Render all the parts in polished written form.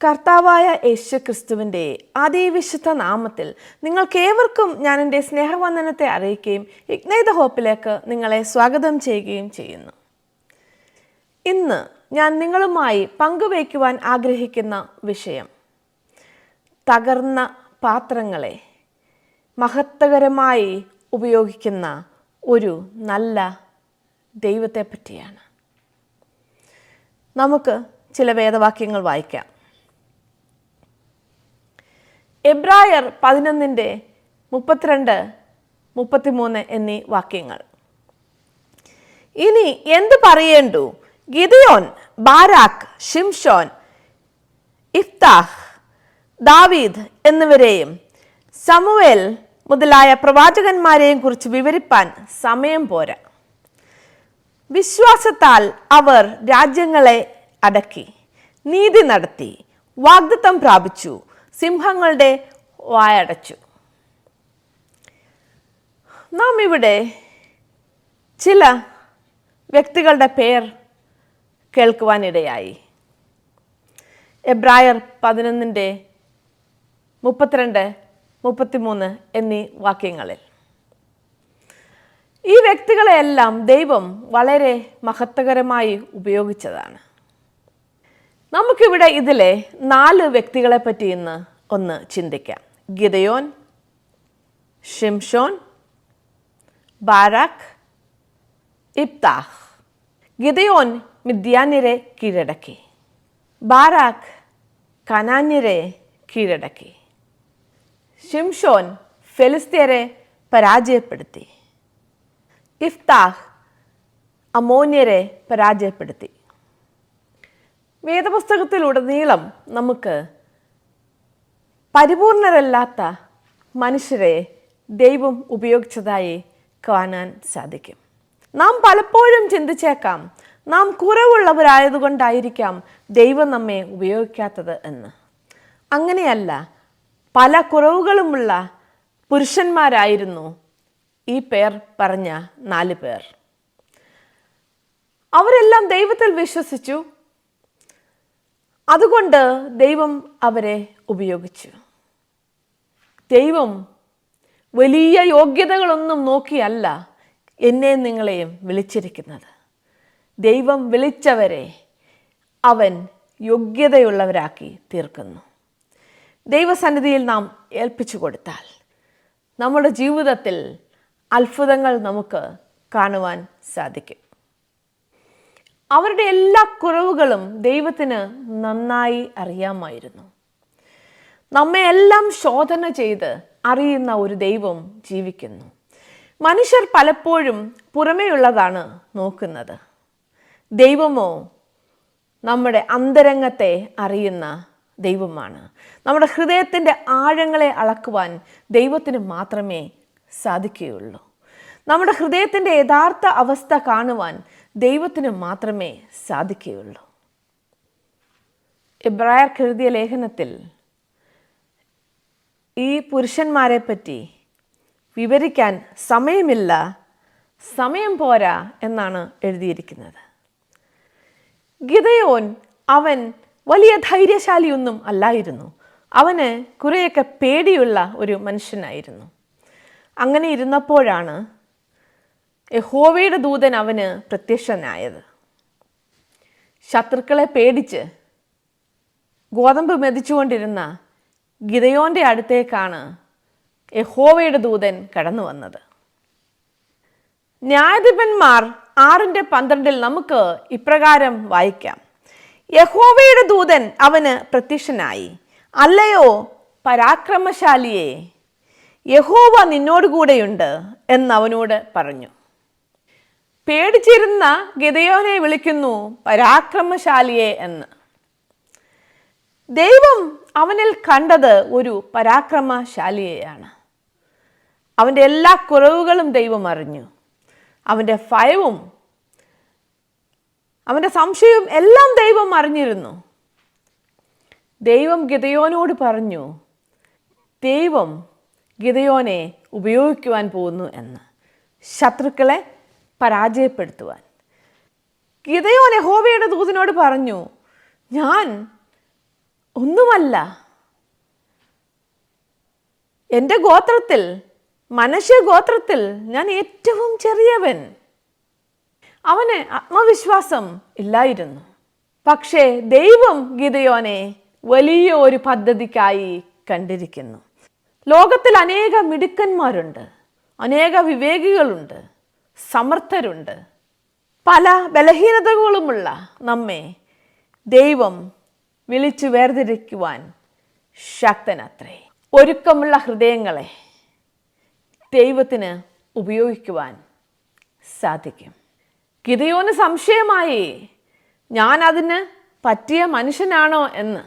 കർത്താവായ യേശു ക്രിസ്തുവിൻ്റെ അതിവിശുദ്ധ നാമത്തിൽ നിങ്ങൾക്കേവർക്കും ഞാൻ എൻ്റെ സ്നേഹവന്ദനത്തെ അറിയിക്കുകയും ഇഗ്നൈറ്റ് ഹോപ്പിലേക്ക് നിങ്ങളെ സ്വാഗതം ചെയ്യുകയും ചെയ്യുന്നു. ഇന്ന് ഞാൻ നിങ്ങളുമായി പങ്കുവയ്ക്കുവാൻ ആഗ്രഹിക്കുന്ന വിഷയം തകർന്ന പാത്രങ്ങളെ മഹത്വകരമായി ഉപയോഗിക്കുന്ന ഒരു നല്ല ദൈവത്തെ പറ്റിയാണ്. നമുക്ക് ചില വേദവാക്യങ്ങൾ വായിക്കാം. എബ്രായർ 11:32-33 എന്നീ വാക്യങ്ങൾ. ഇനി എന്ത് പറയേണ്ടു? ഗിദെയോൻ, ബാരാക്ക്, ശിംശോൻ, ഇഫ്താഹ്, ദാവീദ് എന്നിവരെയും ശമൂവേൽ മുതലായ പ്രവാചകന്മാരെയും കുറിച്ച് വിവരിപ്പാൻ സമയം പോരാ. വിശ്വാസത്താൽ അവർ രാജ്യങ്ങളെ അടക്കി, നീതി നടത്തി, വാഗ്ദത്തം പ്രാപിച്ചു, സിംഹങ്ങളുടെ വായടച്ചു. നാം ഇവിടെ ചില വ്യക്തികളുടെ പേർ കേൾക്കുവാനിടയായി. എബ്രായർ 11:32-33 എന്നീ വാക്യങ്ങളിൽ ഈ വ്യക്തികളെയെല്ലാം ദൈവം വളരെ മഹത്വകരമായി ഉപയോഗിച്ചതാണ്. നമുക്കിവിടെ ഇതിലെ 4 വ്യക്തികളെ പറ്റി ഇന്ന് ഒന്ന് ചിന്തിക്കാം. Gideon, Shimshon, Barak, Iphtah. Gideon മിദ്യാന്യരെ കീഴടക്കി. ബാരാക്ക് കനാന്യരെ കീഴടക്കി. ശിംശോൻ ഫെലിസ്ത്യരെ പരാജയപ്പെടുത്തി. ഇഫ്താഹ് അമോന്യരെ പരാജയപ്പെടുത്തി. വേദപുസ്തകത്തിലുടനീളം നമുക്ക് പരിപൂർണരല്ലാത്ത മനുഷ്യരെ ദൈവം ഉപയോഗിച്ചതായി കാണാൻ സാധിക്കും. നാം പലപ്പോഴും ചിന്തിച്ചേക്കാം, നാം കുറവുള്ളവരായതുകൊണ്ടായിരിക്കാം ദൈവം നമ്മെ ഉപയോഗിക്കാത്തത് എന്ന്. അങ്ങനെയല്ല, പല കുറവുകളുമുള്ള പുരുഷന്മാരായിരുന്നു ഈ പേർ പറഞ്ഞ 4 പേർ. അവരെല്ലാം ദൈവത്തിൽ വിശ്വസിച്ചു. അതുകൊണ്ട് ദൈവം അവരെ ഉപയോഗിച്ചു. ദൈവം വലിയ യോഗ്യതകളൊന്നും നോക്കിയല്ല എന്നെ നിങ്ങളെയും വിളിച്ചിരിക്കുന്നത്. ദൈവം വിളിച്ചവരെ അവൻ യോഗ്യതയുള്ളവരാക്കി തീർക്കുന്നു. ദൈവസന്നിധിയിൽ നാം ഏൽപ്പിച്ചു കൊടുത്താൽ നമ്മുടെ ജീവിതത്തിൽ അത്ഭുതങ്ങൾ നമുക്ക് കാണുവാൻ സാധിക്കും. അവരുടെ എല്ലാ കുറവുകളും ദൈവത്തിന് നന്നായി അറിയാമായിരുന്നു. നമ്മെ എല്ലാം ശോധന ചെയ്ത് അറിയുന്ന ഒരു ദൈവം ജീവിക്കുന്നു. മനുഷ്യർ പലപ്പോഴും പുറമേയുള്ളതാണ് നോക്കുന്നത്. ദൈവമോ നമ്മുടെ അന്തരംഗത്തെ അറിയുന്ന ദൈവമാണ്. നമ്മുടെ ഹൃദയത്തിൻ്റെ ആഴങ്ങളെ അളക്കുവാൻ ദൈവത്തിന് മാത്രമേ സാധിക്കുകയുള്ളൂ. നമ്മുടെ ഹൃദയത്തിൻ്റെ യഥാർത്ഥ അവസ്ഥ കാണുവാൻ ദൈവത്തിന് മാത്രമേ സാധിക്കുകയുള്ളൂ. എബ്രായർക്ക് എഴുതിയ ലേഖനത്തിൽ ഈ പുരുഷന്മാരെ പറ്റി വിവരിക്കാൻ സമയമില്ല, സമയം പോരാ എന്നാണ് എഴുതിയിരിക്കുന്നത്. ഗിദെയോൻ അവൻ വലിയ ധൈര്യശാലിയൊന്നും അല്ലായിരുന്നു. അവന് കുറേയൊക്കെ പേടിയുള്ള ഒരു മനുഷ്യനായിരുന്നു. അങ്ങനെ ഇരുന്നപ്പോഴാണ് യഹോവയുടെ ദൂതൻ അവന് പ്രത്യക്ഷനായത്. ശത്രുക്കളെ പേടിച്ച് ഗോതമ്പ് മെതിച്ചുകൊണ്ടിരുന്ന ഗിദെയോൻ്റെ അടുത്തേക്കാണ് യഹോവയുടെ ദൂതൻ കടന്നു വന്നത്. ന്യായാധിപന്മാർ 6:12 നമുക്ക് ഇപ്രകാരം വായിക്കാം. യഹോവയുടെ ദൂതൻ അവന് പ്രത്യക്ഷനായി, അല്ലയോ പരാക്രമശാലിയെ, യഹോവ നിന്നോടുകൂടെയുണ്ട് എന്നവനോട് പറഞ്ഞു. പേടിച്ചിരുന്ന ഗിദെയോനെ വിളിക്കുന്നു പരാക്രമശാലിയെ എന്ന്. ദൈവം അവനിൽ കണ്ടത് ഒരു പരാക്രമശാലിയെയാണ്. അവൻ്റെ എല്ലാ കുറവുകളും ദൈവം അറിഞ്ഞു. അവൻ്റെ ഭയവും അവൻ്റെ സംശയവും എല്ലാം ദൈവം അറിഞ്ഞിരുന്നു. ദൈവം ഗിദെയോനോട് പറഞ്ഞു, ദൈവം ഗിദെയോനെ ഉപയോഗിക്കുവാൻ പോകുന്നു എന്ന്, ശത്രുക്കളെ പരാജയപ്പെടുത്തുവാൻ. ഗിദെയോൻ യഹോവയുടെ ദൂതനോട് പറഞ്ഞു, ഞാൻ ഒന്നുമല്ല. എൻ്റെ ഗോത്രത്തിൽ, മനശ്ശെ ഗോത്രത്തിൽ ഞാൻ ഏറ്റവും ചെറിയവൻ. അവന് ആത്മവിശ്വാസം ഇല്ലായിരുന്നു. പക്ഷേ ദൈവം ഗിദെയോനെ വലിയ ഒരു പദ്ധതിക്കായി കണ്ടിരിക്കുന്നു. ലോകത്തിൽ അനേക മിടുക്കന്മാരുണ്ട്, അനേക വിവേകികളുണ്ട്, സമർത്ഥരുണ്ട്. പല ബലഹീനതകളുമുള്ള നമ്മെ ദൈവം വിളിച്ചു വേർതിരിക്കുവാൻ ശക്തനത്രേ. ഒരുക്കമുള്ള ഹൃദയങ്ങളെ ദൈവത്തിന് ഉപയോഗിക്കുവാൻ സാധിക്കും. ഗിദെയോന് സംശയമായി, ഞാൻ അതിന് പറ്റിയ മനുഷ്യനാണോ എന്ന്.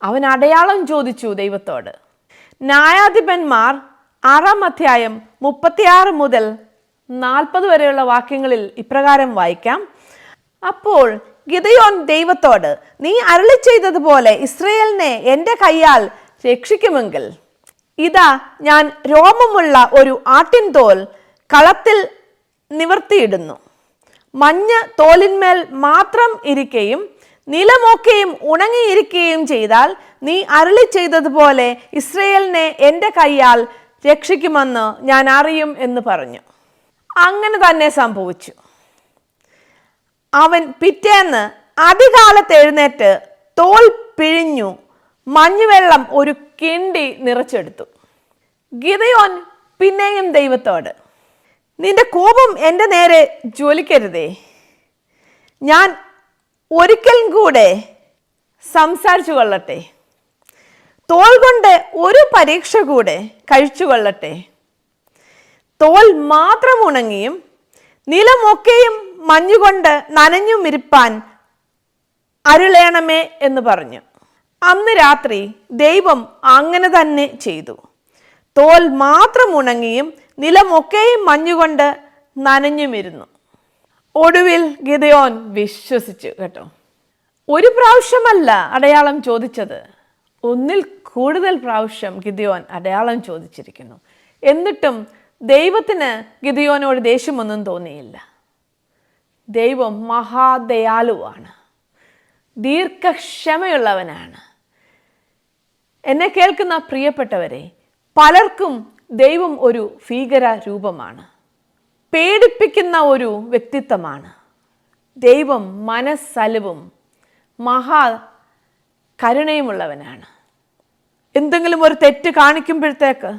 അവൻ അടയാളം ചോദിച്ചു ദൈവത്തോട്. ന്യായാധിപന്മാർ 6-ാം അധ്യായം 36 മുതൽ 40 വരെയുള്ള വാക്യങ്ങളിൽ ഇപ്രകാരം വായിക്കാം. അപ്പോൾ ഗിദെയോൻ ദൈവത്തോട്, നീ അരുളി ചെയ്തതുപോലെ ഇസ്രായേലിനെ എൻ്റെ കയ്യാൽ രക്ഷിക്കുമെങ്കിൽ ഇതാ, ഞാൻ രോമമുള്ള ഒരു ആട്ടിൻതോൽ കളത്തിൽ നിവർത്തിയിടുന്നു. മഞ്ഞ് തോലിന്മേൽ മാത്രം ഇരിക്കുകയും നിലമൊക്കെയും ഉണങ്ങിയിരിക്കുകയും ചെയ്താൽ നീ അരുളി ചെയ്തതുപോലെ ഇസ്രായേലിനെ എൻ്റെ കയ്യാൽ രക്ഷിക്കുമെന്ന് ഞാൻ അറിയും എന്ന് പറഞ്ഞു. അങ്ങനെ തന്നെ സംഭവിച്ചു. അവൻ പിറ്റേന്ന് അതികാലത്ത് എഴുന്നേറ്റ് തോൽ പിഴിഞ്ഞു മഞ്ഞുവെള്ളം ഒരു കിണ്ടി നിറച്ചെടുത്തു. ഗിദെയോൻ പിന്നെയും ദൈവത്തോട്, നിന്റെ കോപം എൻ്റെ നേരെ ജ്വലിക്കരുതേ. ഞാൻ ഒരിക്കലും കൂടെ സംസാരിച്ചു കൊള്ളട്ടെ. തോൽ കൊണ്ട് ഒരു പരീക്ഷ കൂടെ കഴിച്ചു കൊള്ളട്ടെ. തോൽ മാത്രം ഉണങ്ങിയും നിലമൊക്കെയും മഞ്ഞുകൊണ്ട് നനഞ്ഞും ഇരിപ്പാൻ അരുളേണമേ എന്ന് പറഞ്ഞു. അന്ന് രാത്രി ദൈവം അങ്ങനെ തന്നെ ചെയ്തു. തോൽ മാത്രം ഉണങ്ങിയും നിലമൊക്കെയും മഞ്ഞുകൊണ്ട് നനഞ്ഞുമിരുന്നു. ഒടുവിൽ ഗിദെയോൻ വിശ്വസിച്ചു. കേട്ടോ, ഒരു പ്രാവശ്യമല്ല അടയാളം ചോദിച്ചത്, ഒന്നിൽ കൂടുതൽ പ്രാവശ്യം ഗിദെയോൻ അടയാളം ചോദിച്ചിരിക്കുന്നു. എന്നിട്ടും ദൈവത്തിന് ഗിദെയോനോട് ദേഷ്യമൊന്നും തോന്നിയില്ല. ദൈവം മഹാദയാലുവാണ്, ദീർഘക്ഷമയുള്ളവനാണ്. എന്നെ കേൾക്കുന്ന പ്രിയപ്പെട്ടവരെ, പലർക്കും ദൈവം ഒരു ഭീകര രൂപമാണ്, പേടിപ്പിക്കുന്ന ഒരു വ്യക്തിത്വമാണ്. ദൈവം മനസ്സലിവും മഹാ കരുണയുമുള്ളവനാണ്. എന്തെങ്കിലും ഒരു തെറ്റ് കാണിക്കുമ്പോഴത്തേക്ക്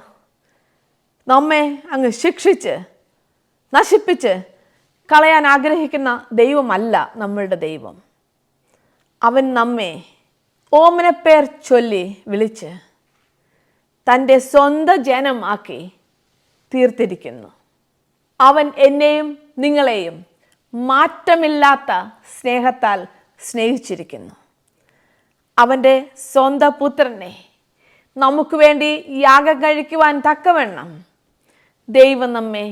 നമ്മെ അങ്ങ് ശിക്ഷിച്ച് നശിപ്പിച്ച് കളയാൻ ആഗ്രഹിക്കുന്ന ദൈവമല്ല നമ്മളുടെ ദൈവം. അവൻ നമ്മെ ഓമനപ്പേർ ചൊല്ലി വിളിച്ച് തൻ്റെ സ്വന്തം ജനം ആക്കി തീർത്തിരിക്കുന്നു. അവൻ എന്നെയും നിങ്ങളെയും മാറ്റമില്ലാത്ത സ്നേഹത്താൽ സ്നേഹിച്ചിരിക്കുന്നു. അവൻ്റെ സ്വന്തം പുത്രനെ നമുക്ക് വേണ്ടി യാഗം കഴിക്കുവാൻ തക്കവണ്ണം ദൈവം നമ്മെ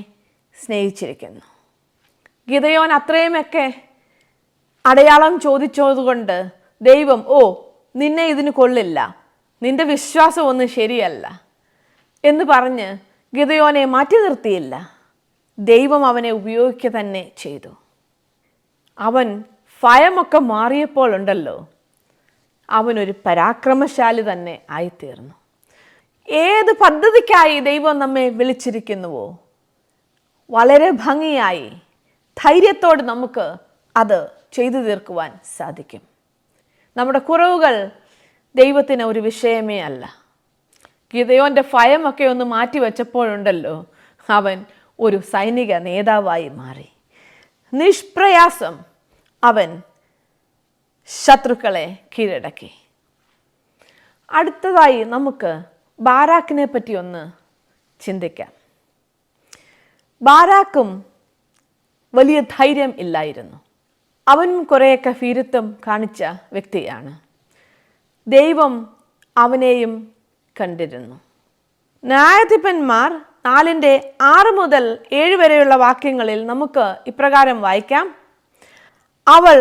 സ്നേഹിച്ചിരിക്കുന്നു. ഗിദെയോൻ അത്രയുമൊക്കെ അടയാളം ചോദിച്ചതുകൊണ്ട് ദൈവം, നിന്നെ ഇതിന് കൊള്ളില്ല, നിന്റെ വിശ്വാസം ഒന്നും ശരിയല്ല എന്ന് പറഞ്ഞ് ഗിദെയോനെ മാറ്റി നിർത്തിയില്ല. ദൈവം അവനെ ഉപയോഗിക്കുക തന്നെ ചെയ്തു. അവൻ ഭയമൊക്കെ മാറിയപ്പോൾ ഉണ്ടല്ലോ, അവനൊരു പരാക്രമശാലി തന്നെ ആയിത്തീർന്നു. ഏത് പദ്ധതിക്കായി ദൈവം നമ്മെ വിളിച്ചിരിക്കുന്നുവോ വളരെ ഭംഗിയായി ധൈര്യത്തോട് നമുക്ക് അത് ചെയ്തു തീർക്കുവാൻ സാധിക്കും. നമ്മുടെ കുറവുകൾ ദൈവത്തിന് ഒരു വിഷയമേ അല്ല. ഗിദെയോൻ്റെ ഭയമൊക്കെ ഒന്ന് മാറ്റിവെച്ചപ്പോഴുണ്ടല്ലോ, അവൻ ഒരു സൈനിക നേതാവായി മാറി. നിഷ്പ്രയാസം അവൻ ശത്രുക്കളെ കീഴടക്കി. അടുത്തതായി നമുക്ക് ബാരാക്കിനെ പറ്റി ഒന്ന് ചിന്തിക്കാം. ബാരാക്കും വലിയ ധൈര്യം ഇല്ലായിരുന്നു. അവനും കുറേയൊക്കെ ഭീരുത്വം കാണിച്ച വ്യക്തിയാണ്. ദൈവം അവനെയും കണ്ടിരുന്നു. ന്യായാധിപന്മാർ 4:6 മുതൽ 7 വരെയുള്ള വാക്യങ്ങളിൽ നമുക്ക് ഇപ്രകാരം വായിക്കാം. അവൾ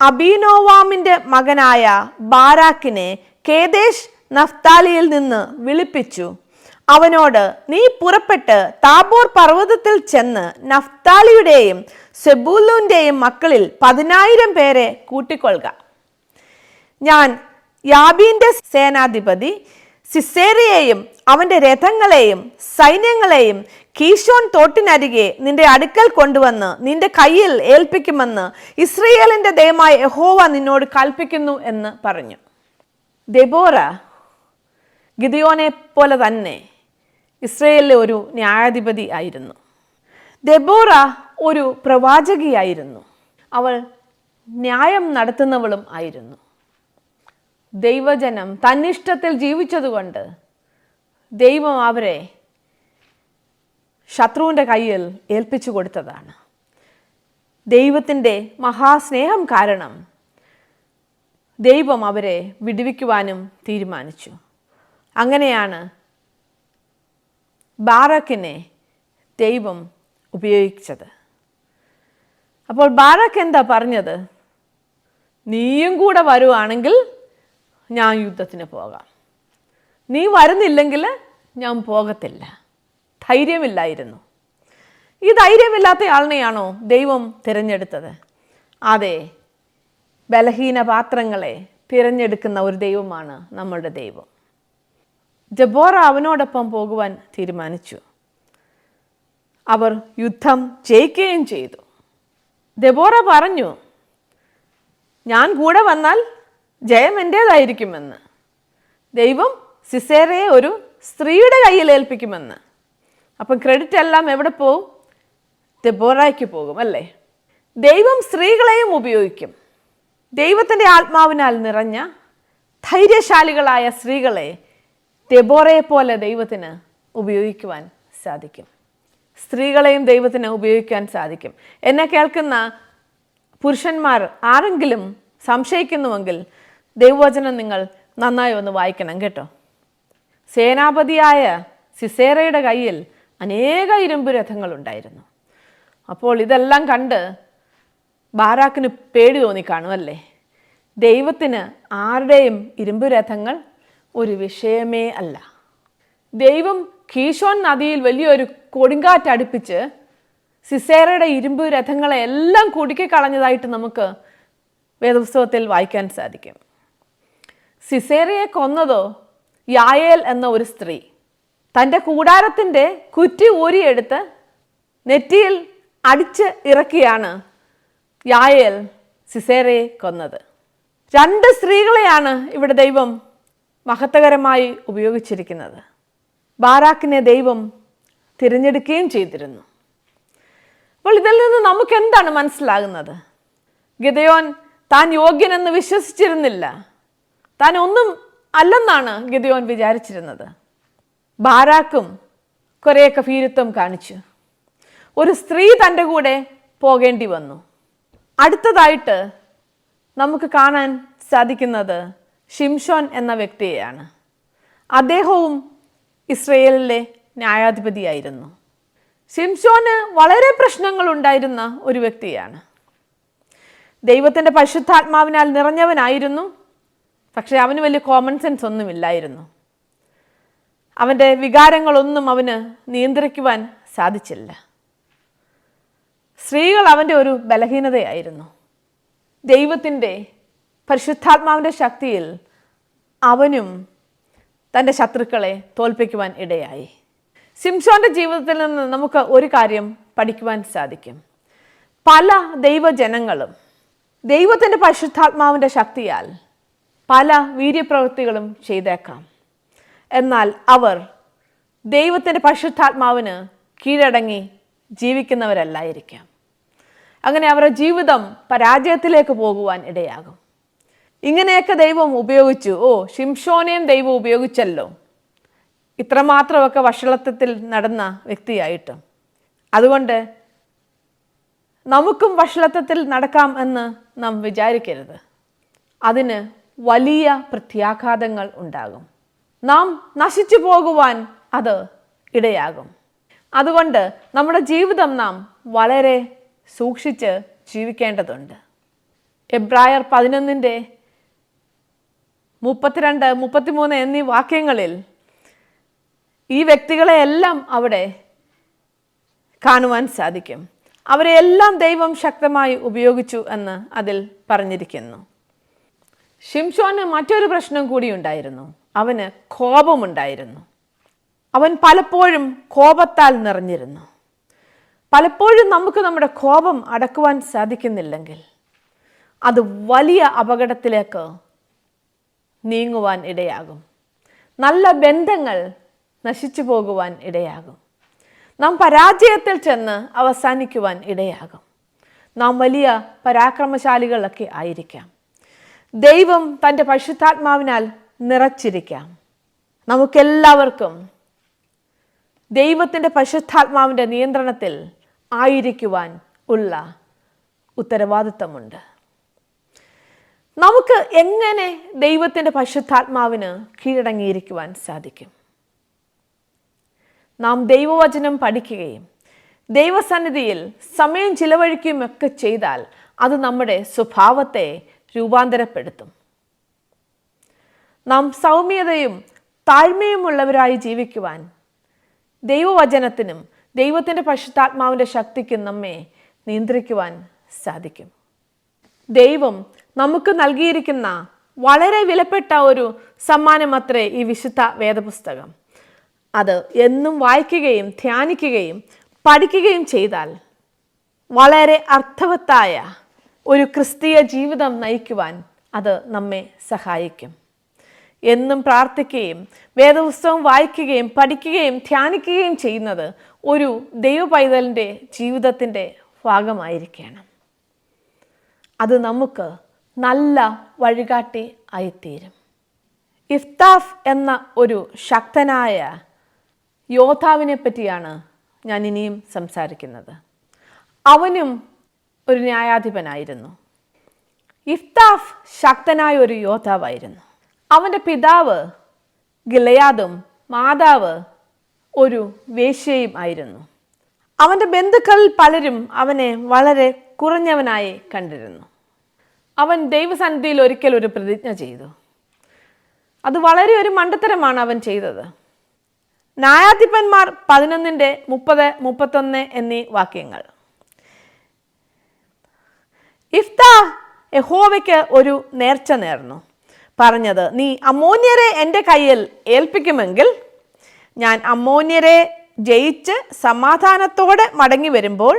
അബീനോവാമിൻ്റെ മകനായ ബാരാക്കിനെ കേദേശ് നഫ്താലിയിൽ നിന്ന് വിളിപ്പിച്ചു. അവനോട്, നീ പുറപ്പെട്ട് താബോർ പർവ്വതത്തിൽ ചെന്ന് നഫ്താലിയുടെയും സെബൂലൂന്റെയും മക്കളിൽ 10,000 പേരെ കൂട്ടിക്കൊള്ളുക. ഞാൻ യാബീന്റെ സേനാധിപതി സിസേരയെയും അവന്റെ രഥങ്ങളെയും സൈന്യങ്ങളെയും കീശോൻ തോട്ടിനരികെ നിന്റെ അടുക്കൽ കൊണ്ടുവന്ന് നിന്റെ കയ്യിൽ ഏൽപ്പിക്കുമെന്ന് ഇസ്രയേലിന്റെ ദൈവമായ യഹോവ നിന്നോട് കൽപ്പിക്കുന്നു എന്ന് പറഞ്ഞു. ദെബോറ ഗിദെയോനെ പോലെ തന്നെ ഇസ്രയേലിലെ ഒരു ന്യായാധിപതി ആയിരുന്നു. ദെബോറ ഒരു പ്രവാചകിയായിരുന്നു. അവൾ ന്യായം നടത്തുന്നവളും ആയിരുന്നു. ദൈവജനം തന്നിഷ്ടത്തിൽ ജീവിച്ചതുകൊണ്ട് ദൈവം അവരെ ശത്രുവിൻ്റെ കയ്യിൽ ഏൽപ്പിച്ചു കൊടുത്തതാണ്. ദൈവത്തിൻ്റെ മഹാസ്നേഹം കാരണം ദൈവം അവരെ വിടുവിക്കുവാനും തീരുമാനിച്ചു. അങ്ങനെയാണ് ബാറാക്കിനെ ദൈവം ഉപയോഗിച്ചത്. അപ്പോൾ ബാറാക്ക് എന്താ പറഞ്ഞത്? നീയും കൂടെ വരുവാണെങ്കിൽ ഞാൻ യുദ്ധത്തിന് പോകാം, നീ വരുന്നില്ലെങ്കിൽ ഞാൻ പോകത്തില്ല. ധൈര്യമില്ലായിരുന്നു. ഈ ധൈര്യമില്ലാത്ത ആളിനെയാണോ ദൈവം തിരഞ്ഞെടുത്തത്? അതെ, ബലഹീന പാത്രങ്ങളെ തിരഞ്ഞെടുക്കുന്ന ഒരു ദൈവമാണ് നമ്മളുടെ ദൈവം. ദെബോറ അവനോടൊപ്പം പോകുവാൻ തീരുമാനിച്ചു. അവർ യുദ്ധം ജയിക്കുകയും ചെയ്തു. ദെബോറ പറഞ്ഞു, ഞാൻ കൂടെ വന്നാൽ ജയം എൻ്റേതായിരിക്കുമെന്ന്. ദൈവം സിസേരയെ ഒരു സ്ത്രീയുടെ കയ്യിൽ ഏൽപ്പിക്കുമെന്ന്. അപ്പം ക്രെഡിറ്റ് എല്ലാം എവിടെ പോകും? ദെബോറയ്ക്ക് പോകും അല്ലേ? ദൈവം സ്ത്രീകളെയും ഉപയോഗിക്കും. ദൈവത്തിൻ്റെ ആത്മാവിനാൽ നിറഞ്ഞ ധൈര്യശാലികളായ സ്ത്രീകളെ ദെബോറയെ പോലെ ദൈവത്തിന് ഉപയോഗിക്കുവാൻ സാധിക്കും. സ്ത്രീകളെയും ദൈവത്തിന് ഉപയോഗിക്കാൻ സാധിക്കും. എന്നെ കേൾക്കുന്ന പുരുഷന്മാർ ആരെങ്കിലും സംശയിക്കുന്നുവെങ്കിൽ ദൈവവചനം നിങ്ങൾ നന്നായി ഒന്ന് വായിക്കണം കേട്ടോ. സേനാപതിയായ സിസേരയുടെ കയ്യിൽ അനേക ഇരുമ്പ് രഥങ്ങളുണ്ടായിരുന്നു. അപ്പോൾ ഇതെല്ലാം കണ്ട് ബാരാക്കിന് പേടി തോന്നിക്കാണുമല്ലേ? ദൈവത്തിന് ആരുടെയും ഇരുമ്പ് രഥങ്ങൾ ഒരു വിഷയമേ അല്ല. ദൈവം കീശോൻ നദിയിൽ വലിയൊരു കൊടുങ്കാറ്റ് അടുപ്പിച്ച് സിസേരയുടെ ഇരുമ്പ് രഥങ്ങളെ എല്ലാം കുടുക്കിക്കളഞ്ഞതായിട്ട് നമുക്ക് വേദപുസ്തകത്തിൽ വായിക്കാൻ സാധിക്കും. സിസേരയെ കൊന്നതോ യായേൽ എന്ന ഒരു സ്ത്രീ തൻ്റെ കൂടാരത്തിൻ്റെ കുറ്റി ഊരിയെടുത്ത് നെറ്റിയിൽ അടിച്ച് ഇറക്കിയാണ് യായേൽ സിസേരയെ കൊന്നത്. 2 സ്ത്രീകളെയാണ് ഇവിടെ ദൈവം മഹത്വകരമായി ഉപയോഗിച്ചിരിക്കുന്നത്. ബാരാക്കിനെ ദൈവം തിരഞ്ഞെടുക്കുകയും ചെയ്തിരുന്നു. അപ്പോൾ ഇതിൽ നിന്ന് നമുക്ക് എന്താണ് മനസ്സിലാകുന്നത്? ഗിദെയോൻ താൻ യോഗ്യനെന്ന് വിശ്വസിച്ചിരുന്നില്ല. താൻ ഒന്നും അല്ലെന്നാണ് ഗിദെയോൻ വിചാരിച്ചിരുന്നത്. ബാരാക്കും കുറേയൊക്കെ ഭീരുത്വം കാണിച്ചു. ഒരു സ്ത്രീ തൻ്റെ കൂടെ പോകേണ്ടി വന്നു. അടുത്തതായിട്ട് നമുക്ക് കാണാൻ സാധിക്കുന്നത് ഷിംഷോൻ എന്ന വ്യക്തിയെയാണ്. അദ്ദേഹവും ഇസ്രയേലിലെ ന്യായാധിപതിയായിരുന്നു. ഷിംഷോന് വളരെ പ്രശ്നങ്ങൾ ഉണ്ടായിരുന്ന ഒരു വ്യക്തിയാണ്. ദൈവത്തിൻ്റെ പരിശുദ്ധാത്മാവിനാൽ നിറഞ്ഞവനായിരുന്നു. പക്ഷേ അവന് വലിയ കോമൺ സെൻസ് ഒന്നുമില്ലായിരുന്നു. അവൻ്റെ വികാരങ്ങളൊന്നും അവന് നിയന്ത്രിക്കുവാൻ സാധിച്ചില്ല. സ്ത്രീകൾ അവൻ്റെ ഒരു ബലഹീനതയായിരുന്നു. ദൈവത്തിൻ്റെ പരിശുദ്ധാത്മാവിൻ്റെ ശക്തിയിൽ അവനും തൻ്റെ ശത്രുക്കളെ തോൽപ്പിക്കുവാൻ ഇടയായി. ശിംശോന്റെ ജീവിതത്തിൽ നിന്ന് നമുക്ക് ഒരു കാര്യം പഠിക്കുവാൻ സാധിക്കും. പല ദൈവജനങ്ങളും ദൈവത്തിൻ്റെ പരിശുദ്ധാത്മാവിൻ്റെ ശക്തിയാൽ പല വീര്യപ്രവൃത്തികളും ചെയ്തേക്കാം. എന്നാൽ അവർ ദൈവത്തിൻ്റെ പരിശുദ്ധാത്മാവിന് കീഴടങ്ങി ജീവിക്കുന്നവരല്ലായിരിക്കാം. അങ്ങനെ അവരുടെ ജീവിതം പരാജയത്തിലേക്ക് പോകുവാൻ ഇടയാകും. ഇങ്ങനെയൊക്കെ ദൈവം ഉപയോഗിച്ചു. ശിംശോനെയും ദൈവം ഉപയോഗിച്ചല്ലോ, ഇത്രമാത്രമൊക്കെ വഷളത്വത്തിൽ നടന്ന വ്യക്തിയായിട്ടും. അതുകൊണ്ട് നമുക്കും വഷളത്വത്തിൽ നടക്കാം എന്ന് നാം വിചാരിക്കരുത്. അതിന് വലിയ പ്രത്യാഘാതങ്ങൾ ഉണ്ടാകും. നാം നശിച്ചു പോകുവാൻ അത് ഇടയാകും. അതുകൊണ്ട് നമ്മുടെ ജീവിതം നാം വളരെ സൂക്ഷിച്ച് ജീവിക്കേണ്ടതുണ്ട്. എബ്രായർ 11:32, 33 എന്നീ വാക്യങ്ങളിൽ ഈ വ്യക്തികളെയെല്ലാം അവിടെ കാണുവാൻ സാധിക്കും. അവരെയെല്ലാം ദൈവം ശക്തമായി ഉപയോഗിച്ചു എന്ന് അതിൽ പറഞ്ഞിരിക്കുന്നു. ശിംശോന് മറ്റൊരു പ്രശ്നം കൂടി ഉണ്ടായിരുന്നു. അവന് കോപമുണ്ടായിരുന്നു. അവൻ പലപ്പോഴും കോപത്താൽ നിറഞ്ഞിരുന്നു. പലപ്പോഴും നമുക്ക് നമ്മുടെ കോപം അടക്കുവാൻ സാധിക്കുന്നില്ലെങ്കിൽ അത് വലിയ അപകടത്തിലേക്ക് നീങ്ങുവാൻ ഇടയാകും. നല്ല ബന്ധങ്ങൾ നശിച്ചു പോകുവാൻ ഇടയാകും. നാം പരാജയത്തിൽ ചെന്ന് അവസാനിക്കുവാൻ ഇടയാകും. നാം വലിയ പരാക്രമശാലികളൊക്കെ ആയിരിക്കാം. ദൈവം തൻ്റെ പരിശുദ്ധാത്മാവിനാൽ നിറച്ചിരിക്കാം. നമുക്കെല്ലാവർക്കും ദൈവത്തിൻ്റെ പരിശുദ്ധാത്മാവിൻ്റെ നിയന്ത്രണത്തിൽ ആയിരിക്കുവാൻ ഉള്ള ഉത്തരവാദിത്തമുണ്ട്. നമുക്ക് എങ്ങനെ ദൈവത്തിൻ്റെ പരിശുദ്ധാത്മാവിന് കീഴടങ്ങിയിരിക്കുവാൻ സാധിക്കും? നാം ദൈവവചനം പഠിക്കുകയും ദൈവസന്നിധിയിൽ സമയം ചിലവഴിക്കുകയും ഒക്കെ ചെയ്താൽ അത് നമ്മുടെ സ്വഭാവത്തെ രൂപാന്തരപ്പെടുത്തും. നാം സൗമ്യതയും താഴ്മയുമുള്ളവരായി ജീവിക്കുവാൻ ദൈവവചനത്തിനും ദൈവത്തിൻ്റെ പരിശുദ്ധാത്മാവിൻ്റെ ശക്തിക്കും നമ്മെ നിയന്ത്രിക്കുവാൻ സാധിക്കും. ദൈവം നമുക്ക് നൽകിയിരിക്കുന്ന വളരെ വിലപ്പെട്ട ഒരു സമ്മാനമത്രേ ഈ വിശുദ്ധ വേദപുസ്തകം. അത് എന്നും വായിക്കുകയും ധ്യാനിക്കുകയും പഠിക്കുകയും ചെയ്താൽ വളരെ അർത്ഥവത്തായ ഒരു ക്രിസ്തീയ ജീവിതം നയിക്കുവാൻ അത് നമ്മെ സഹായിക്കും. എന്നും പ്രാർത്ഥിക്കുകയും വേദപുസ്തകം വായിക്കുകയും പഠിക്കുകയും ധ്യാനിക്കുകയും ചെയ്യുന്നത് ഒരു ദൈവ പൈതലിൻ്റെ ജീവിതത്തിൻ്റെ ഭാഗമായിരിക്കണം. അത് നമുക്ക് നല്ല വഴികാട്ടി ആയിത്തീരും. ഇഫ്താഫ് എന്ന ഒരു ശക്തനായ യോദ്ധാവിനെ പറ്റിയാണ് ഞാൻ ഇനിയും സംസാരിക്കുന്നത്. അവനും ഒരു ന്യായാധിപനായിരുന്നു. ഇഫ്താഫ് ശക്തനായ ഒരു യോദ്ധാവായിരുന്നു. അവൻ്റെ പിതാവ് ഗിലെയാദും മാതാവ് ഒരു വേശ്യയും ആയിരുന്നു. അവൻ്റെ ബന്ധുക്കളിൽ പലരും അവനെ വളരെ കുറഞ്ഞവനായി കണ്ടിരുന്നു. അവൻ ദൈവസന്നിധിയിൽ ഒരിക്കൽ ഒരു പ്രതിജ്ഞ ചെയ്തു. അത് വളരെ ഒരു മണ്ടത്തരമാണ് അവൻ ചെയ്തത്. ന്യായാധിപന്മാർ 11:30-31 എന്നീ വാക്യങ്ങൾ. ഇഫ്താ യഹോവയ്ക്ക് ഒരു നേർച്ച നേർന്നു, പറഞ്ഞത്, നീ അമ്മോന്യരെ എൻ്റെ കയ്യിൽ ഏൽപ്പിക്കുമെങ്കിൽ ഞാൻ അമ്മോന്യരെ ജയിച്ച് സമാധാനത്തോടെ മടങ്ങി വരുമ്പോൾ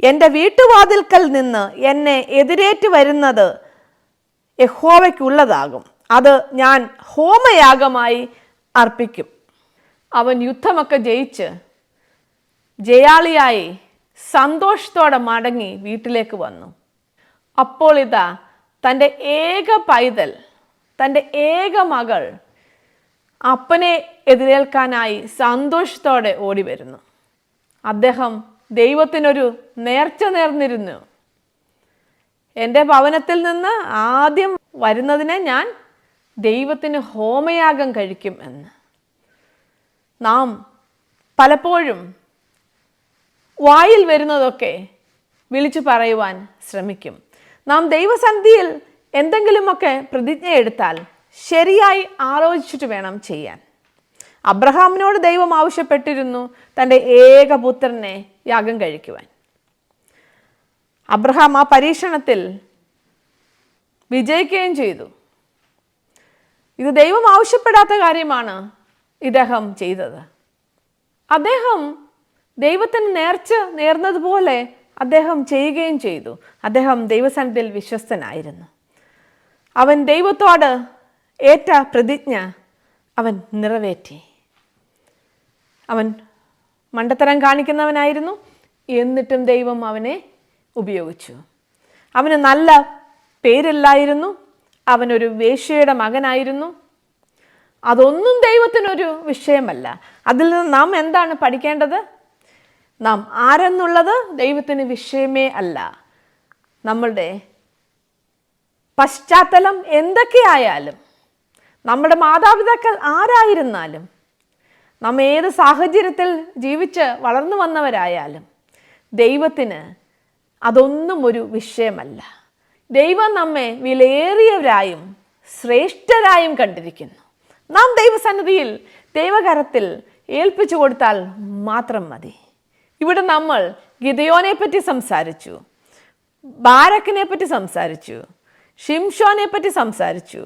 എൻ്റെ വീട്ടുവാതിൽക്കൽ നിന്ന് എന്നെ എതിരേറ്റ് വരുന്നത് യഹോവയ്ക്കുള്ളതാകും. അത് ഞാൻ ഹോമയാഗമായി അർപ്പിക്കും. അവൻ യുദ്ധമൊക്കെ ജയിച്ച് ജയാളിയായി സന്തോഷത്തോടെ മടങ്ങി വീട്ടിലേക്ക് വന്നു. അപ്പോൾ ഇതാ തൻ്റെ ഏക പൈതൽ, തൻ്റെ ഏക മകൾ അപ്പനെ എതിരേൽക്കാനായി സന്തോഷത്തോടെ ഓടി വരുന്നു. അദ്ദേഹം ദൈവത്തിനൊരു നേർച്ച നേർന്നിരുന്നു. എൻ്റെ ഭവനത്തിൽ നിന്ന് ആദ്യം വരുന്നതിനെ ഞാൻ ദൈവത്തിന് ഹോമയാഗം കഴിക്കും എന്ന്. നാം പലപ്പോഴും വായിൽ വരുന്നതൊക്കെ വിളിച്ചു പറയുവാൻ ശ്രമിക്കും. നാം ദൈവസന്നിധിയിൽ എന്തെങ്കിലുമൊക്കെ പ്രതിജ്ഞ എടുത്താൽ ശരിയായി ആലോചിച്ചിട്ട് വേണം ചെയ്യാൻ. അബ്രഹാമിനോട് ദൈവം ആവശ്യപ്പെട്ടിരുന്നു തൻ്റെ ഏകപുത്രനെ യാഗം കഴിക്കുവാൻ. അബ്രഹാം ആ പരീക്ഷണത്തിൽ വിജയിക്കുകയും ചെയ്തു. ഇത് ദൈവം ആവശ്യപ്പെടാത്ത കാര്യമാണ് ഇദ്ദേഹം ചെയ്തത്. അദ്ദേഹം ദൈവത്തിന് നേർച്ച നേർന്നതുപോലെ അദ്ദേഹം ചെയ്യുകയും ചെയ്തു. അദ്ദേഹം ദൈവസന്നിധിയിൽ വിശ്വസ്തനായിരുന്നു. അവൻ ദൈവത്തോട് ഏറ്റ പ്രതിജ്ഞ അവൻ നിറവേറ്റി. അവൻ മണ്ടത്തരം കാണിക്കുന്നവനായിരുന്നു, എന്നിട്ടും ദൈവം അവനെ ഉപയോഗിച്ചു. അവന് നല്ല പേരില്ലായിരുന്നു. അവനൊരു വേശ്യയുടെ മകനായിരുന്നു. അതൊന്നും ദൈവത്തിനൊരു വിഷയമല്ല. അതിൽ നിന്ന് നാം എന്താണ് പഠിക്കേണ്ടത്? നാം ആരെന്നുള്ളത് ദൈവത്തിന് വിഷയമേ അല്ല. നമ്മളുടെ പശ്ചാത്തലം എന്തൊക്കെയായാലും, നമ്മുടെ മാതാപിതാക്കൾ ആരായിരുന്നാലും, നാം ഏത് സാഹചര്യത്തിൽ ജീവിച്ച് വളർന്നു വന്നവരായാലും ദൈവത്തിന് അതൊന്നും ഒരു വിഷയമല്ല. ദൈവം നമ്മെ വിലയേറിയവരായും ശ്രേഷ്ഠരായും കണ്ടിരിക്കുന്നു. നാം ദൈവസന്നിധിയിൽ ദൈവകരത്തിൽ ഏൽപ്പിച്ചു കൊടുത്താൽ മാത്രം മതി. ഇവിടെ നമ്മൾ ഗിദെയോനെ പറ്റി സംസാരിച്ചു, ബാരക്കിനെ പറ്റി സംസാരിച്ചു. ഷിംഷോനെ പറ്റി സംസാരിച്ചു,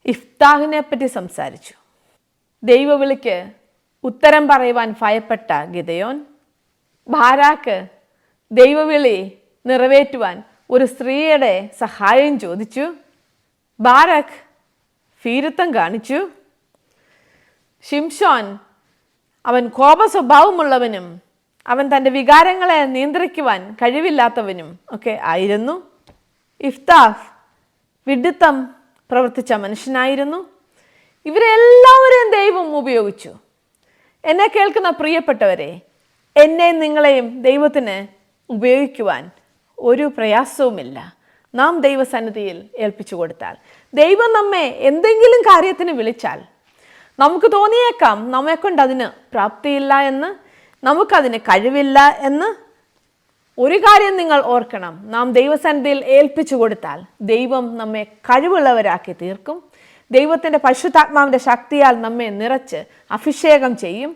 ഇഫ്താഹിനെ പറ്റി സംസാരിച്ചു. ദൈവവിളിക്ക് ഉത്തരം പറയുവാൻ ഭയപ്പെട്ട ഗിദെയോൻ, ബാരാക്ക് ദൈവവിളി നിറവേറ്റുവാൻ ഒരു സ്ത്രീയുടെ സഹായം ചോദിച്ചു. ബാരാക്ക് ഭീരുത്വം കാണിച്ചു. ഷിംഷോൻ അവൻ കോപ സ്വഭാവമുള്ളവനും അവൻ തൻ്റെ വികാരങ്ങളെ നിയന്ത്രിക്കുവാൻ കഴിവില്ലാത്തവനും ഒക്കെ ആയിരുന്നു. ഇഫ്താഹ് വിഡ്ഢിത്തം പ്രവർത്തിച്ച മനുഷ്യനായിരുന്നു. ഇവരെല്ലാവരെയും ദൈവം ഉപയോഗിച്ചു. എന്നെ കേൾക്കുന്ന പ്രിയപ്പെട്ടവരെ, എന്നെയും നിങ്ങളെയും ദൈവത്തിന് ഉപയോഗിക്കുവാൻ ഒരു പ്രയാസവുമില്ല. നാം ദൈവസന്നിധിയിൽ ഏൽപ്പിച്ചു കൊടുത്താൽ, ദൈവം നമ്മെ എന്തെങ്കിലും കാര്യത്തിന് വിളിച്ചാൽ, നമുക്ക് തോന്നിയേക്കാം നമ്മെക്കൊണ്ട് അതിന് പ്രാപ്തിയില്ല എന്ന്, നമുക്കതിന് കഴിവില്ല എന്ന്. ഒരു കാര്യം നിങ്ങൾ ഓർക്കണം, നാം ദൈവസന്നിധിയിൽ ഏൽപ്പിച്ചു കൊടുത്താൽ ദൈവം നമ്മെ കഴിവുള്ളവരാക്കി തീർക്കും. ദൈവത്തിൻ്റെ പരിശുദ്ധാത്മാവിൻ്റെ ശക്തിയാൽ നമ്മെ നിറച്ച് അഭിഷേകം ചെയ്യും.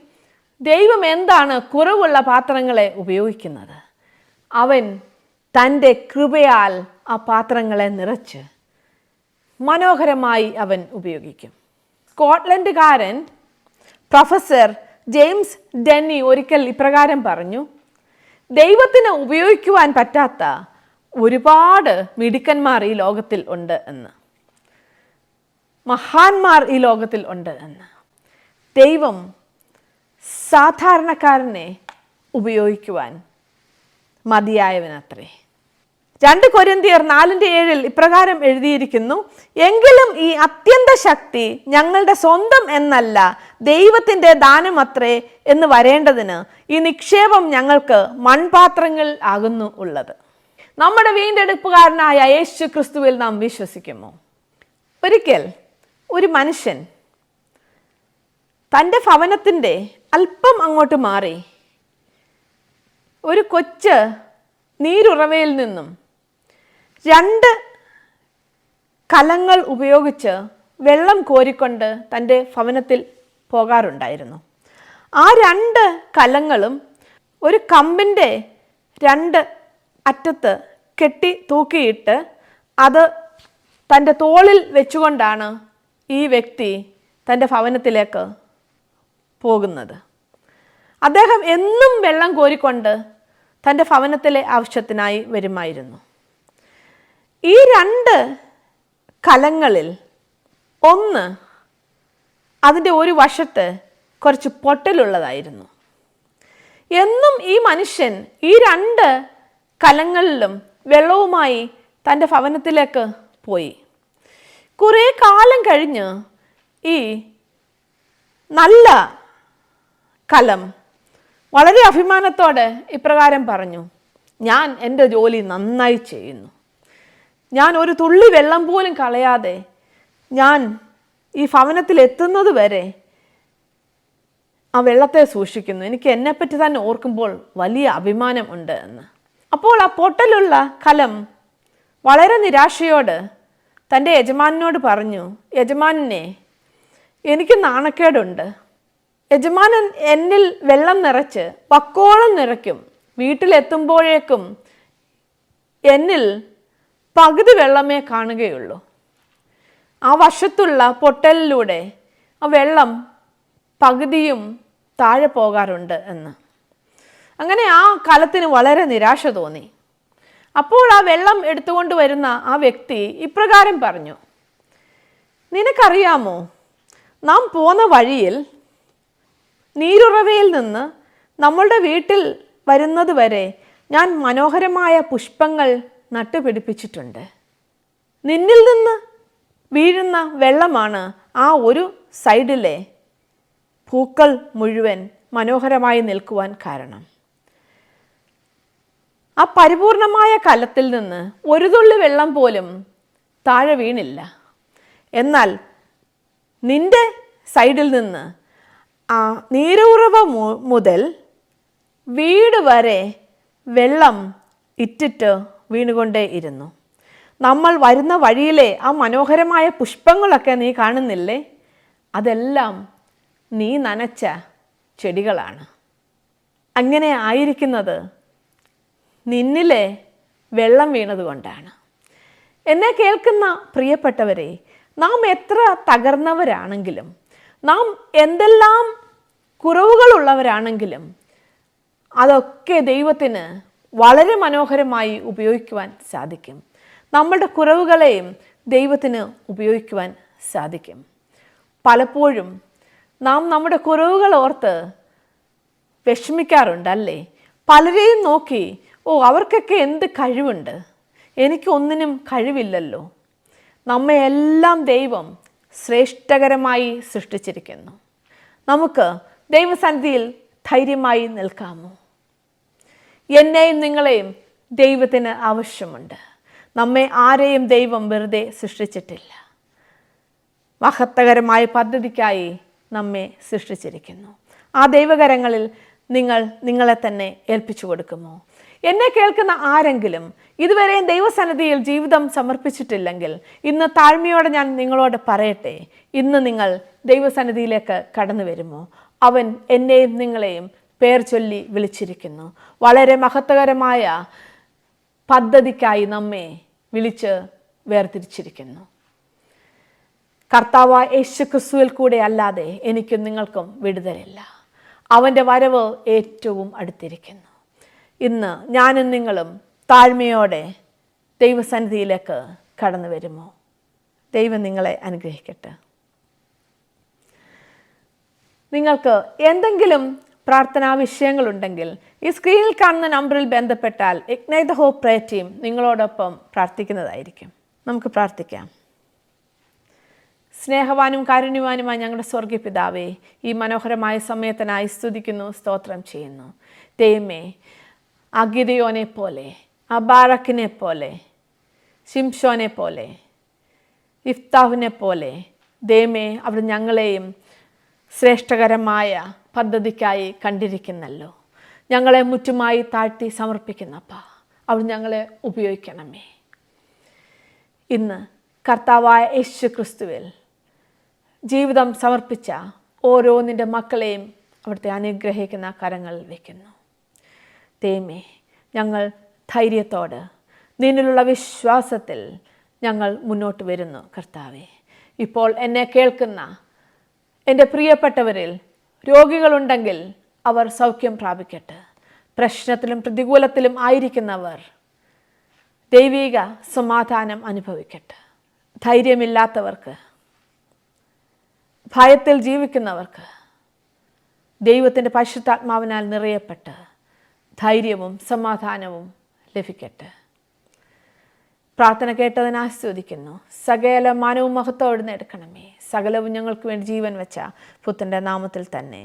ദൈവം എന്താണ് കുറവുള്ള പാത്രങ്ങളെ ഉപയോഗിക്കുന്നത്? അവൻ തൻ്റെ കൃപയാൽ ആ പാത്രങ്ങളെ നിറച്ച് മനോഹരമായി അവൻ ഉപയോഗിക്കും. സ്കോട്ട്ലൻഡുകാരൻ പ്രൊഫസർ ജെയിംസ് ഡെന്നി ഒരിക്കൽ ഇപ്രകാരം പറഞ്ഞു: ദൈവത്തിന് ഉപയോഗിക്കുവാൻ പറ്റാത്ത ഒരുപാട് മിടുക്കന്മാർ ഈ ലോകത്തിൽ ഉണ്ട് എന്ന്, മഹാന്മാർ ഈ ലോകത്തിൽ ഉണ്ട് എന്ന്. ദൈവം സാധാരണക്കാരനെ ഉപയോഗിക്കുവാൻ മതിയായവനത്രേ. 2 കൊരിന്ത്യർ 4:7 ഇപ്രകാരം എഴുതിയിരിക്കുന്നു: എങ്കിലും ഈ അത്യന്ത ശക്തി ഞങ്ങളുടെ സ്വന്തം എന്നല്ല, ദൈവത്തിൻ്റെ ദാനമത്രേ എന്ന് വരേണ്ടതിന് ഈ നിക്ഷേപം ഞങ്ങൾക്ക് മൺപാത്രങ്ങൾ ആകുന്നു ഉള്ളത്. നമ്മുടെ വീണ്ടെടുപ്പുകാരനായ യേശു ക്രിസ്തുവിൽ നാം വിശ്വസിക്കുമോ? ഒരിക്കൽ ഒരു മനുഷ്യൻ തൻ്റെ ഭവനത്തിൻ്റെ അല്പം അങ്ങോട്ട് മാറി ഒരു കൊച്ച് നീരുറവയിൽ നിന്നും 2 കലങ്ങൾ ഉപയോഗിച്ച് വെള്ളം കോരിക്കൊണ്ട് തൻ്റെ ഭവനത്തിൽ പോകാറുണ്ടായിരുന്നു. ആ 2 കലങ്ങളും ഒരു കമ്പിൻ്റെ 2 അറ്റത്ത് കെട്ടി തൂക്കിയിട്ട് അത് തൻ്റെ തോളിൽ വെച്ചുകൊണ്ടാണ് ഈ വ്യക്തി തൻ്റെ ഭവനത്തിലേക്ക് പോകുന്നത്. അദ്ദേഹം എന്നും വെള്ളം കോരിക്കൊണ്ട് തൻ്റെ ഭവനത്തിലെ ആവശ്യത്തിനായി വരുമായിരുന്നു. ഈ 2 കലങ്ങളിൽ ഒന്ന് അതിൻ്റെ ഒരു വശത്ത് കുറച്ച് പൊട്ടലുള്ളതായിരുന്നു. എന്നും ഈ മനുഷ്യൻ ഈ 2 കലങ്ങളിലും വെള്ളവുമായി തൻ്റെ ഭവനത്തിലേക്ക് പോയി. കുറേ കാലം കഴിഞ്ഞ് ഈ നല്ല കലം വളരെ അഭിമാനത്തോടെ ഇപ്രകാരം പറഞ്ഞു: ഞാൻ എൻ്റെ ജോലി നന്നായി ചെയ്യുന്നു. ഞാൻ ഒരു തുള്ളി വെള്ളം പോലും കളയാതെ ഞാൻ ഈ ഭവനത്തിൽ എത്തുന്നത് വരെ ആ വെള്ളത്തെ സൂക്ഷിക്കുന്നു. എനിക്ക് എന്നെപ്പറ്റി തന്നെ ഓർക്കുമ്പോൾ വലിയ അഭിമാനം ഉണ്ട് എന്ന്. അപ്പോൾ ആ പൊട്ടലുള്ള കലം വളരെ നിരാശയോട് തൻ്റെ യജമാനനോട് പറഞ്ഞു: യജമാനനെ, എനിക്ക് നാണക്കേടുണ്ട്. യജമാനൻ എന്നിൽ വെള്ളം നിറച്ച് പക്കോളം നിറയ്ക്കും. വീട്ടിലെത്തുമ്പോഴേക്കും എന്നിൽ പകുതി വെള്ളമേ കാണുകയുള്ളൂ. ആ വശത്തുള്ള പൊട്ടലിലൂടെ ആ വെള്ളം പകുതിയും താഴെ പോകാറുണ്ട് എന്ന്. അങ്ങനെ ആ കലത്തിന് വളരെ നിരാശ തോന്നി. അപ്പോൾ ആ വെള്ളം എടുത്തുകൊണ്ട് വരുന്ന ആ വ്യക്തി ഇപ്രകാരം പറഞ്ഞു: നിനക്കറിയാമോ, നാം പോന്ന വഴിയിൽ നീരുറവയിൽ നിന്ന് നമ്മളുടെ വീട്ടിൽ വരുന്നത് വരെ ഞാൻ മനോഹരമായ പുഷ്പങ്ങൾ നട്ടുപിടിപ്പിച്ചിട്ടുണ്ട്. നിന്നിൽ നിന്ന് വീഴുന്ന വെള്ളമാണ് ആ ഒരു സൈഡിലെ പൂക്കൾ മുഴുവൻ മനോഹരമായി നിൽക്കുവാൻ കാരണം. ആ പരിപൂർണമായ കലത്തിൽ നിന്ന് ഒരു തുള്ളി വെള്ളം പോലും താഴെ വീണില്ല. എന്നാൽ നിന്റെ സൈഡിൽ നിന്ന് ആ നീരുറവ മുതൽ വീട് വരെ വെള്ളം ഇറ്റിട്ട് വീണുകൊണ്ടേ ഇരുന്നു. നമ്മൾ വരുന്ന വഴിയിലെ ആ മനോഹരമായ പുഷ്പങ്ങളൊക്കെ നീ കാണുന്നില്ലേ? അതെല്ലാം നീ നനച്ച ചെടികളാണ്. അങ്ങനെ ആയിരിക്കുന്നത് നിന്നിലെ വെള്ളം വീണതുകൊണ്ടാണ്. എന്നെ കേൾക്കുന്ന പ്രിയപ്പെട്ടവരെ, നാം എത്ര തകർന്നവരാണെങ്കിലും, നാം എന്തെല്ലാം കുറവുകളുള്ളവരാണെങ്കിലും അതൊക്കെ ദൈവത്തിന് വളരെ മനോഹരമായി ഉപയോഗിക്കുവാൻ സാധിക്കും. നമ്മുടെ കുറവുകളെയും ദൈവത്തിന് ഉപയോഗിക്കുവാൻ സാധിക്കും. പലപ്പോഴും നാം നമ്മുടെ കുറവുകൾ ഓർത്ത് വിഷമിക്കാറുണ്ട് അല്ലേ? പലരെയും നോക്കി, അവർക്കൊക്കെ എന്ത് കഴിവുണ്ട്, എനിക്കൊന്നിനും കഴിവില്ലല്ലോ. നമ്മെ എല്ലാം ദൈവം ശ്രേഷ്ഠകരമായി സൃഷ്ടിച്ചിരിക്കുന്നു. നമുക്ക് ദൈവസന്നിധിയിൽ ധൈര്യമായി നിൽക്കാമോ? എന്നെയും നിങ്ങളെയും ദൈവത്തിന് ആവശ്യമുണ്ട്. നമ്മെ ആരെയും ദൈവം വെറുതെ സൃഷ്ടിച്ചിട്ടില്ല. മഹത്വകരമായ പദ്ധതിക്കായി നമ്മെ സൃഷ്ടിച്ചിരിക്കുന്നു. ആ ദൈവകരങ്ങളിൽ നിങ്ങളെ തന്നെ ഏൽപ്പിച്ചു കൊടുക്കുമോ? എന്നെ കേൾക്കുന്ന ആരെങ്കിലും ഇതുവരെയും ദൈവസന്നിധിയിൽ ജീവിതം സമർപ്പിച്ചിട്ടില്ലെങ്കിൽ, ഇന്ന് താഴ്മയോടെ ഞാൻ നിങ്ങളോട് പറയട്ടെ, ഇന്ന് നിങ്ങൾ ദൈവസന്നിധിയിലേക്ക് കടന്നു വരുമോ? അവൻ എന്നെയും നിങ്ങളെയും പേർ ചൊല്ലി വിളിച്ചിരിക്കുന്നു. വളരെ മഹത്വകരമായ പദ്ധതിക്കായി നമ്മെ വിളിച്ച് വേർതിരിച്ചിരിക്കുന്നു. കർത്താവായ യേശുക്രിസ്തുവിൽ കൂടെ അല്ലാതെ എനിക്കും നിങ്ങൾക്കും വിടുതലില്ല. അവൻ്റെ വരവ് ഏറ്റവും അടുത്തിരിക്കുന്നു. ഇന്ന് ഞാനും നിങ്ങളും താഴ്മയോടെ ദൈവസന്നിധിയിലേക്ക് കടന്നു വരുമോ? ദൈവം നിങ്ങളെ അനുഗ്രഹിക്കട്ടെ. നിങ്ങൾക്ക് എന്തെങ്കിലും പ്രാർത്ഥനാ വിഷയങ്ങളുണ്ടെങ്കിൽ ഈ സ്ക്രീനിൽ കാണുന്ന നമ്പറിൽ ബന്ധപ്പെട്ടാൽ ignite the hope prayer team നിങ്ങളോടൊപ്പം പ്രാർത്ഥിക്കുന്നതായിരിക്കും. നമുക്ക് പ്രാർത്ഥിക്കാം. സ്നേഹവാനും കാരുണ്യവാനുമായ ഞങ്ങളുടെ സ്വർഗീയ പിതാവേ, ഈ മനോഹരമായ സമയത്തിനായി സ്തുതിക്കുന്നു, സ്തോത്രം ചെയ്യുന്നു. ദൈവമേ, ആ ഗിദെയോനെ പോലെ, ആ ബാറക്കിനെ പോലെ, ശിംശോനെ പോലെ, ഇഫ്താഹിനെ പോലെ ദൈവമേ, അവിടെ ഞങ്ങളെയും ശ്രേഷ്ഠകരമായ പദ്ധതിക്കായി കണ്ടിരിക്കുന്നല്ലോ. ഞങ്ങളെ മുറ്റുമായി താഴ്ത്തി സമർപ്പിക്കുന്നപ്പാ, അവിടെ ഞങ്ങളെ ഉപയോഗിക്കണമേ. ഇന്ന് കർത്താവായ യേശു ക്രിസ്തുവിൽ ജീവിതം സമർപ്പിച്ച ഓരോ നിൻ്റെ മക്കളെയും അവിടുത്തെ അനുഗ്രഹിക്കുന്ന കരങ്ങളിൽ വയ്ക്കുന്നു. ദൈവമേ, ഞങ്ങൾ ധൈര്യത്തോടെ നിന്നിലുള്ള വിശ്വാസത്തിൽ ഞങ്ങൾ മുന്നോട്ട് വരുന്നു. കർത്താവേ, ഇപ്പോൾ എന്നെ കേൾക്കുന്ന എൻ്റെ പ്രിയപ്പെട്ടവരിൽ രോഗികളുണ്ടെങ്കിൽ അവർ സൗഖ്യം പ്രാപിക്കട്ടെ. പ്രശ്നത്തിലും പ്രതികൂലത്തിലും ആയിരിക്കുന്നവർ ദൈവിക സമാധാനം അനുഭവിക്കട്ടെ. ധൈര്യമില്ലാത്തവർക്ക്, ഭയത്തിൽ ജീവിക്കുന്നവർക്ക് ദൈവത്തിൻ്റെ പരിശുദ്ധാത്മാവിനാൽ നിറയപ്പെട്ട് ധൈര്യവും സമാധാനവും ലഭിക്കട്ടെ. പ്രാർത്ഥന കേട്ടതിന് ആസ്വദിക്കുന്നു. സകല മാനവും മഹത്വം എടുക്കണമേ. സകലവും ഞങ്ങൾക്ക് വേണ്ടി ജീവൻ വെച്ച പുത്രൻ്റെ നാമത്തിൽ തന്നെ.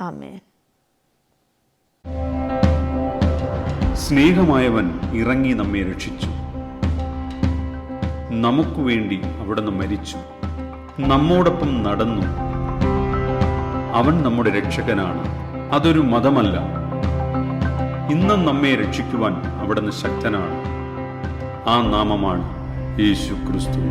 ആമേൻ. സ്നേഹമായവൻ ഇറങ്ങി നമ്മെ രക്ഷിച്ചു. നമുക്ക് വേണ്ടി അവിടുന്ന് മരിച്ചു, നമ്മോടൊപ്പം നടന്നു. അവൻ നമ്മുടെ രക്ഷകനാണ്. അതൊരു മതമല്ല. ഇന്നും നമ്മെ രക്ഷിക്കുവാൻ അവിടുന്ന് ശക്തനാണ്. ആ നാമമാണ് യേശു ക്രിസ്തു.